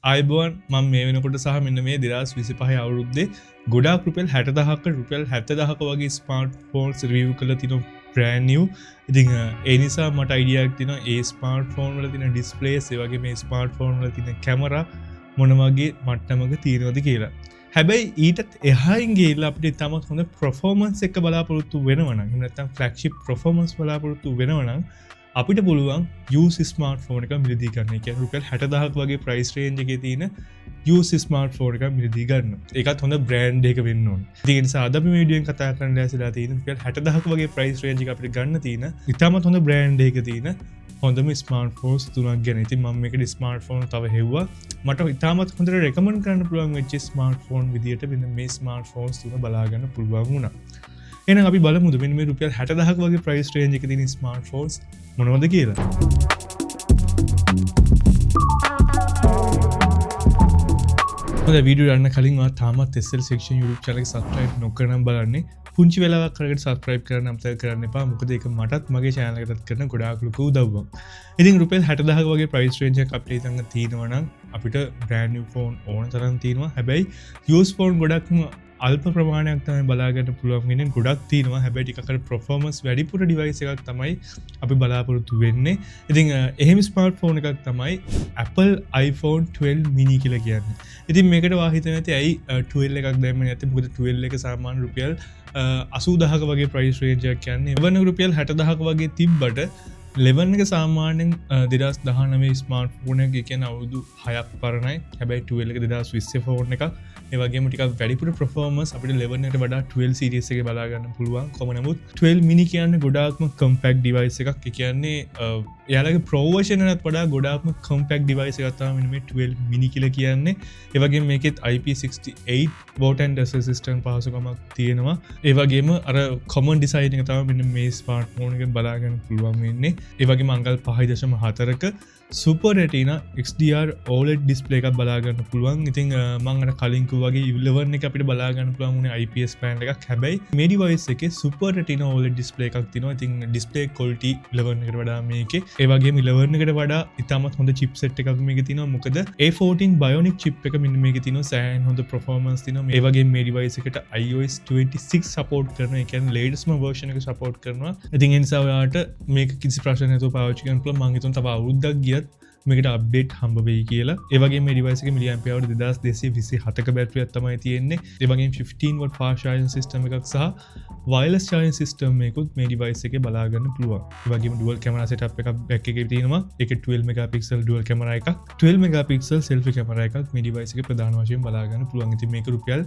අයිබෝන් මම මේ වෙනකොට සහ මෙන්න මේ 2025 අවුරුද්දේ ගොඩාක් රුපියල් 60000ක රුපියල් 70000ක වගේ ස්මාර්ට් ෆෝන්ස් රිවිව් කරලා තිනවා බ්‍රෑන්ඩ් නිව්. ඉතින් ඒ නිසා මට අයිඩියා එකක් තියෙනවා ඒ ස්මාර්ට් ෆෝන් වල තියෙන ඩිස්ප්ලේස් ඒ වගේ මේ ස්මාර්ට් ෆෝන් වල තියෙන කැමරා මොන වගේ මට්ටමක තියෙනවද කියලා. හැබැයි ඊටත් එහායින් ගිහිල්ලා අපිට ඉතාමත් හොඳ performance එක බලාපොරොත්තු වෙනවා නම් එහෙම නැත්නම් flagship performance බලාපොරොත්තු වෙනවා නම් අපිට පුළුවන් use ස්මාර්ට්ෆෝන් එක මිලදී ගන්න. ඒ කියන්නේ රුපියල් 60000ක වගේ price range එකේ තියෙන use ස්මාර්ට්ෆෝන් එක මිලදී ගන්න. ඒකත් හොඳ brand එක වෙන්න ඕනේ. ඉතින් ඒ නිසා අද අපි මේ වීඩියෝෙන් කතා කරන්න ඇසලා තියෙන රුපියල් 60000ක වගේ price range එක අපිට ගන්න තියෙන ඉතාමත් හොඳ brand එකක තියෙන හොඳම ස්මාර්ට්ෆෝන්ස් තුනක් ගැන. ඉතින් මම මේකට ස්මාර්ට්ෆෝන් තව හෙව්වා. මට ඉතාමත් හොඳට රෙකමන්ඩ් කරන්න පුළුවන් වෙච්ච ස්මාර්ට්ෆෝන් විදියට මෙන්න මේ ස්මාර්ට්ෆෝන්ස් තුන බලා ගන්න පුළුවන් වුණා. එහෙනම් අපි බලමුද මෙන්න මේ රුපියල් 60000ක වගේ price range එකේ තියෙන ස්මාර්ට්ෆෝන්ස් මොනවද කියලා. හොඳයි වීඩියෝ යන්න කලින් ඔයා තාමත් SL Section YouTube channel එක subscribe නොකරනම් බලන්නේ පුංචි වෙලාවක් කරගෙන subscribe කරන්න අමතක කරන්න එපා. මොකද ඒක මටත් මගේ channel එකටත් කරන ගොඩාක් ලොකු උදව්වක්. ඉතින් රුපියල් 60000ක වගේ price range එකක් අපිට ඉතින් තියෙනවා නම් අපිට brand new phone ඕන තරම් තියෙනවා. හැබැයි used phone ගොඩක්ම අල්ප ප්‍රමාණයක් තමයි බලාගන්න පුළුවන් වෙන්නේ. ගොඩක් තියෙනවා. හැබැයි ටිකක් අර performance වැඩිපුර device එකක් තමයි අපි බලාපොරොත්තු වෙන්නේ. ඉතින් එහෙම smartphone එකක් තමයි Apple iPhone 12 mini කියලා කියන්නේ. ඉතින් මේකට වා හිතන්නේ නැති ඇයි 12 එකක් දැම්මේ නැත්තේ? මොකද 12 එක සාමාන්‍ය රුපියල් 80000ක වගේ price range එකක් කියන්නේ. එවන රුපියල් 60000ක වගේ තිබ්බට 11 එක සාමාන්‍යයෙන් 2019 ස්මාර්ට්ෆෝන් එක කියන්නේ අවුරුදු 6ක් පරණයි. හැබැයි 12 එක 2020 ෆෝන් එකක්. ඒ වගේම ටිකක් වැඩිපුර performance අපිට 11 එකට වඩා 12 series එකේ බලා ගන්න පුළුවන්. කොහොම නමුත් 12 mini කියන්නේ ගොඩාක්ම compact device එකක්. ඒ කියන්නේ එයාලගේ pro version එකකට වඩා ගොඩාක්ම compact device එකක් තමයි මෙන්න මේ 12 mini කියලා කියන්නේ. ඒ වගේම මේකෙත් IP68 boot and access system පහසුකමක් තියෙනවා. ඒ වගේම අර common design එක තමයි මෙන්න මේ ස්මාර්ට්ෆෝන් එකෙන් බලා ගන්න පුළුවන් වෙන්නේ. ඒ වගේම අංගල් 5.4ක Super Retina XDR OLED display එකක් බලා ගන්න පුළුවන්. ඉතින් මම අර කලින් කිව්වා වගේ 11 එක අපිට බලා ගන්න පුළුවන් උනේ IPS panel එකක්. හැබැයි මේ device එකේ Super Retina OLED display එකක් තියෙනවා. ඉතින් display quality 11 එකට වඩා මේකේ. ඒ වගේම 11 එකට වඩා ඉතාමත් හොඳ chipset එකක් මේකේ තියෙනවා. මොකද A14 Bionic chip එක මෙන්න මේකේ තියෙනවා. සෑහෙන හොඳ performance තියෙනවා. ඒ වගේම මේ device එකට iOS 26 support කරනවා. ඒ කියන්නේ latest version එක support කරනවා. ඉතින් ඒ නිසා ඔයාලට මේක කිසි ප්‍රශ්නයක් නැතුව පාවිච්චි කරන්න පුළුවන්. මම හිතනවා තව අවුරුද්දක් ගියත් මේකට අප්ඩේට් හම්බ වෙයි කියලා. ඒ වගේම මේ device එකේ mAh 2227ක බැටරියක් තමයි තියෙන්නේ. ඒ වගේම 15 watt fast charging system එකක් සහ wireless charging system එකකුත් මේ device එකේ බලා ගන්න පුළුවන්. ඒ වගේම dual camera setup එකක් back එකේ තියෙනවා. ඒකේ 12 megapixel dual camera එකක් 12 megapixel selfie camera එකක් මේ device එකේ ප්‍රධාන වශයෙන් බලා ගන්න පුළුවන්. ඉතින් මේක රුපියල්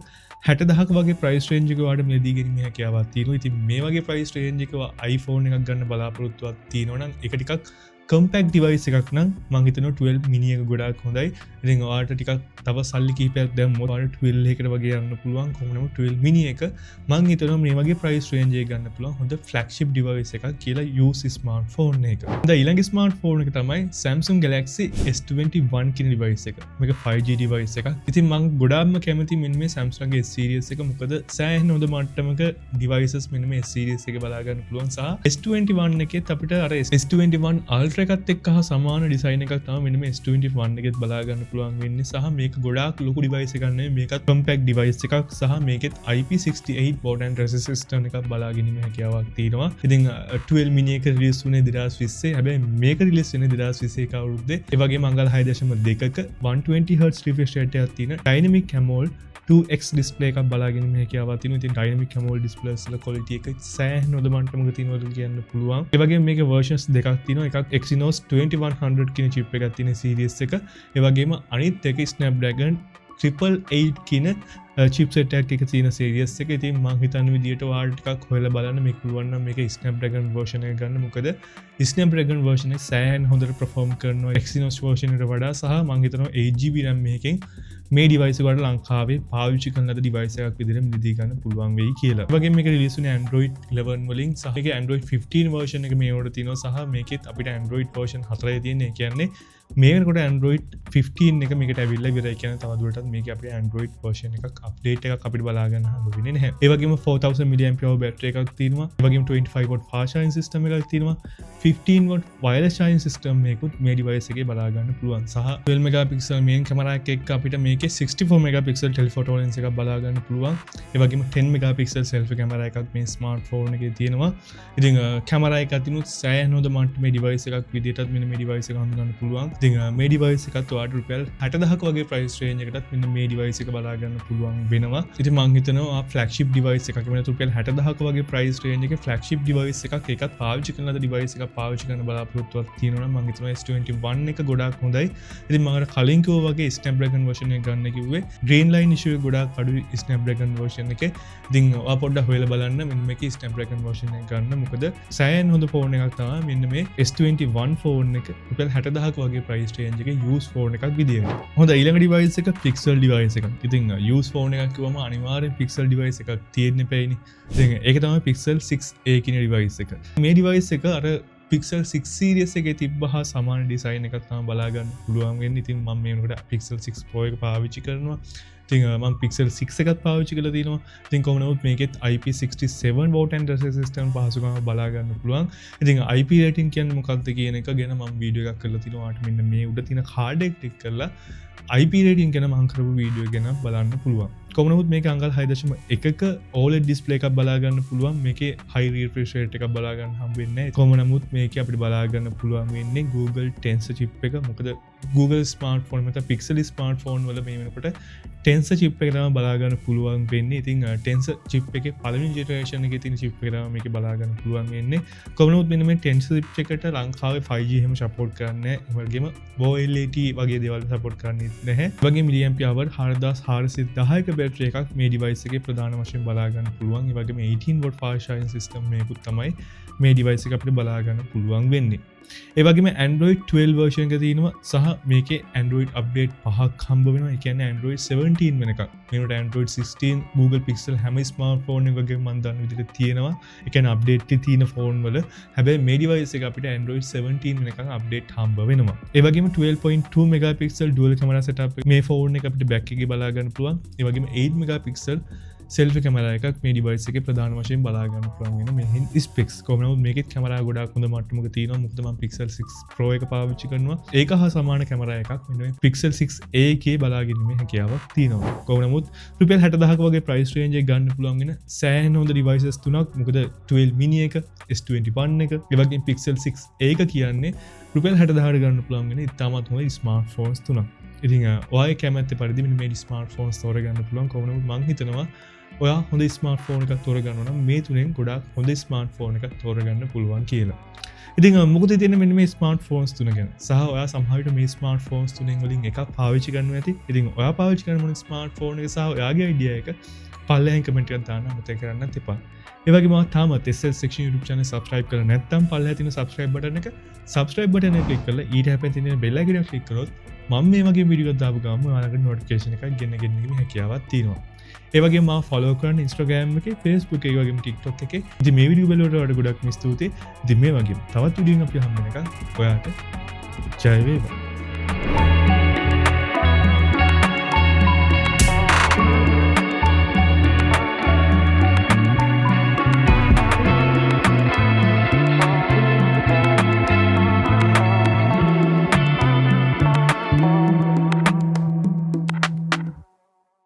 60000ක වගේ price range එක වලට මෙදී ගැනීම හැකියාවක් තියෙනවා. ඉතින් මේ වගේ price range එක iPhone එකක් ගන්න බලාපොරොත්තුවක් තියෙනවා නම් ඒක ටිකක් compact device එකක් නම් මං හිතනවා 12 mini එක ගොඩාක් හොඳයි. ඉතින් ඔයාලට ටිකක් තව සල්ලි කිහිපයක් දැම්මොත් ඔයාලට 12 එකට වගේ යන්න පුළුවන්. කොහොම නමුත් 12 mini එක මං හිතනවා මේ වගේ price range එක ගන්න පුළුවන් හොඳ flagship device එකක් කියලා use smartphone එක. දැන් ඊළඟ smartphone එක තමයි Samsung Galaxy S21 කියන device එක. මේක 5G device එකක්. ඉතින් මං ගොඩාක්ම කැමති මෙන්න මේ Samsung ගේ S series එක. මොකද සෑහෙන හොඳ මට්ටමක devices මෙන්න මේ S series එකේ බලා ගන්න පුළුවන්. සහ S21 එකෙත් අපිට අර S21 Ultra එකත් එක්ක සමාන ඩිසයින් එකක් තමයි මෙන්න මේ S21 එකෙත් බලා ගන්න පුළුවන් වෙන්නේ. සහ මේක ගොඩාක් ලොකු device එකක් නෙවෙයි. මේකත් compact device එකක්. සහ මේකෙත් IP68 boot and access system එකක් බලා ගැනීම හැකියාවක් තියෙනවා. ඉතින් 12 mini එක release වුණේ 2020. හැබැයි මේක release වෙන්නේ 2021 අවුරුද්දේ. ඒ වගේම අංගල් 6.2ක 120 Hz refresh rate එකක් තියෙන dynamic AMOLED 2x display එකක් බලා ගැනීම හැකියාවක් තියෙනවා. ඉතින් dynamic AMOLED displays වල quality එක සෑහෙන හොඳ මට්ටමක තියෙනවා කියන්න පුළුවන්. ඒ වගේම මේකේ versions දෙකක් තියෙනවා. එකක් Exynos 2100 කියන chip එකක් තියෙන series එක. ඒ වගේම අනිත් එක Snapdragon 888 කියන chipset එකක් තියෙන series එක. ඉතින් මම හිතන විදියට ඔයාලට ටිකක් හොයලා බලන්න මේක පුළුවන් නම් මේක Snapdragon version එක ගන්න. මොකද Snapdragon version එක සෑහෙන හොඳට perform කරනවා Exynos version එකට වඩා. සහ මම හිතනවා 8GB RAM මේකෙන් මේ ඩිවයිස් එකට ලංකාවේ පාවිච්චි කරන ලද ඩිවයිස් එකක් විදිහට මිලදී ගන්න පුළුවන් වෙයි කියලා. ඒ වගේම මේක රිලීස් වුණේ Android 11 වලින් සහ මේකේ Android 15 version එක මේ වල තියෙනවා සහ මේකෙත් අපිට Android version 4 තියෙන්නේ. ඒ කියන්නේ මේ වෙනකොට Android 15 එක මේකට ඇවිල්ලා ඉවරයි. කියන්නේ තවදුරටත් මේක අපේ Android version එකක් අප්ඩේට් එකක් අපිට බලා ගන්න හම්බ වෙන්නේ නැහැ. ඒ වගේම 4000 mAh බැටරි එකක් තියෙනවා. ඒ වගේම 25 watt fast charging system එකක් තියෙනවා. 15 watt wireless charging system එකකුත් මේ device එකේ බලා ගන්න පුළුවන්. සහ 12 megapixel main camera එක එක්ක අපිට මේකේ 64 megapixel telephoto lens එකක් බලා ගන්න පුළුවන්. ඒ වගේම 10 megapixel selfie camera එකක් මේ smartphone එකේ තියෙනවා. ඉතින් camera එක අතිනුත් සෑහෙන හොඳ මට්ටමේ device එකක් විදිහටත් මෙන්න මේ device එක හඳුනන්න පුළුවන්. ඉතින් මේ device එකත් ඔයාලට රුපියල් 60000ක වගේ price range එකටත් මෙන්න මේ device එක බලා ගන්න පුළුවන් වෙනවා. ඉතින් මම හිතනවා flagship device එකක් වෙන රුපියල් 60000ක වගේ price range එකේ flagship device එකක් ඒකත් පාවිච්චි කරන ලද device එකක් පාවිච්චි කරන්න බලාපොරොත්තුවක් තියෙනවා නම් මම හිතනවා S21 එක ගොඩාක් හොඳයි. ඉතින් මම අර කලින් කිව්වා වගේ Snapdragon version එක ගන්න කිව්වේ green line issue එක ගොඩාක් අඩුයි Snapdragon version එකේ. ඉතින් ඔයා පොඩ්ඩක් හොයලා බලන්න මෙන්න මේකේ Snapdragon version එක ගන්න. මොකද සෑහෙන හොඳ phone එකක් තමයි මෙන්න මේ S21 phone එක රුපියල් 60000ක වගේ price range එකේ use phone එකක් විදියට. හොඳ ඊළඟ device එක Pixel device එකක්. ඉතින් use phone එකක් කිව්වම අනිවාර්යෙන් Pixel device එකක් තියෙන්න එපෑයිනේ. ඉතින් ඒක තමයි Pixel 6a කියන device එක. මේ device එක අර Pixel 6 series එකේ තිබ්බ හා සමාන design එකක් තමයි බලා ගන්න පුළුවන් වෙන්නේ. ඉතින් මම මේ වෙනකොට Pixel 6 Pro එක පාවිච්චි කරනවා. ඉතින් මම Pixel 6 එකත් පාවිච්චි කරලා තියෙනවා. ඉතින් කොහොම නමුත් මේකෙත් IP67 watt and resistant පහසුකම බලා ගන්න පුළුවන්. ඉතින් IP rating කියන්නේ මොකක්ද කියන එක ගැන මම වීඩියෝ එකක් කරලා තිනවා. ඔයාලට මෙන්න මේ උඩ තියෙන කාඩ් එක ක්ලික් කරලා IP rating ගැන මම කරපු වීඩියෝ එක ගැන බලන්න පුළුවන්. කොහොම නමුත් මේක අංගල් 6.1ක OLED display එකක් බලා ගන්න පුළුවන්. මේකේ high refresh rate එකක් බලා ගන්න හම්බ වෙන්නේ නැහැ. කොහොම නමුත් මේකේ අපිට බලා ගන්න පුළුවන් වෙන්නේ Google Tensor chip එක. මොකද Google smartphone මත Pixel smartphone වල මේ වෙනකොට Tensor chip එක තමයි බලා ගන්න පුළුවන් වෙන්නේ. ඉතින් Tensor chip එකේ පළවෙනි generation එකේ තියෙන chip එක තමයි මේකේ බලා ගන්න පුළුවන් වෙන්නේ. කොහොම නමුත් මෙන්න මේ Tensor chip එකට ලංකාවේ 5G එහෙම support කරන්නේ නැහැ. ඒ වගේම OLED වගේ දේවල් support කරන්නේ නැහැ. ඒ වගේම mAh 4410ක බැටරි එකක් මේ device එකේ ප්‍රධාන වශයෙන් බලා ගන්න පුළුවන්. ඒ වගේම 18 watt fast charging system මේකුත් තමයි මේ device එක අපිට බලා ගන්න පුළුවන් වෙන්නේ. ඒ වගේම Android 12 version එක තියෙනවා සහ මේකේ Android update 5ක් හම්බ වෙනවා. ඒ කියන්නේ Android 17 වෙනකම්. මේකට Android 16 Google Pixel හැම smartphone එකකම මම දන්න විදිහට තියෙනවා. ඒ කියන්නේ update තියෙන phone වල. හැබැයි මේ device එක අපිට Android 17 වෙනකම් update හම්බ වෙනවා. ඒ වගේම 12.2 megapixel dual camera setup මේ phone එක අපිට back එකේ බලා ගන්න පුළුවන්. ඒ වගේම 8 megapixel selfie camera එකක් මේ device එකේ ප්‍රධාන වශයෙන් බලා ගන්න පුළුවන් වෙන මේ specs. කොහොම නමුත් මේකෙත් camera ගොඩාක් හොඳ මට්ටමක තියෙනවා. මොකද මම Pixel 6 Pro එක පාවිච්චි කරනවා. ඒක හා සමාන camera එකක් මෙන්න මේ Pixel 6a එකේ බලා ගැනීමේ හැකියාවක් තියෙනවා. කොහොම නමුත් රුපියල් 60000ක වගේ price range එක ගන්න පුළුවන් වෙන සෑහෙන හොඳ devices තුනක්. මොකද 12 mini එක, S21 එක, ඒ වගේම Pixel 6a එක කියන්නේ රුපියල් 60000කට ගන්න පුළුවන් වෙන ඉතාමත් හොඳ smartphones තුනක්. ඉතින් ඔයාගේ කැමැත්ත පරිදි මෙන්න මේ smartphones තෝරගන්න පුළුවන්. කොහොම නමුත් මම හිතනවා ඔයා හොඳ ස්මාර්ට්ෆෝන් එකක් තෝරගන්න නම් මේ තුනෙන් ගොඩාක් හොඳ ස්මාර්ට්ෆෝන් එකක් තෝරගන්න පුළුවන් කියලා. ඉතින් මොකද තියෙන්නේ මෙන්න මේ ස්මාර්ට්ෆෝන්ස් තුන ගැන. සහ ඔයා සමහර විට මේ ස්මාර්ට්ෆෝන්ස් තුනෙන් වලින් එකක් පාවිච්චි කරනවා ඇති. ඉතින් ඔයා පාවිච්චි කරන මොන ස්මාර්ට්ෆෝන් එක සහ ඔයාගේ අයිඩියා එක පල්ලෙහෙන් කමෙන්ට් එකක් දාන්න අමතක කරන්නත් එපා. ඒ වගේම තාමත් SL Section YouTube channel subscribe කරලා නැත්නම් පල්ලෙහා තියෙන subscribe button එක subscribe button එක click කරලා ඊට හැපෙන තියෙන bell icon එක click කරොත් මම මේ වගේ වීඩියෝ එකක් දාපු ගමන් ඔයාලට notification එකක් ගෙන්නගන්න හැකියාවක් තියෙනවා. ඒ වගේම මාව follow කරන්න Instagram එකේ, Facebook එකේ, වගේම TikTok එකේ. ඉතින් මේ වීඩියෝ බලුවට වඩා ගොඩක් ස්තුතියි. ඉතින් මේ වගේම තවත් වීඩියෝ එකක් අපි හම්බ වෙනකන් ඔයාලට ජය වේවා.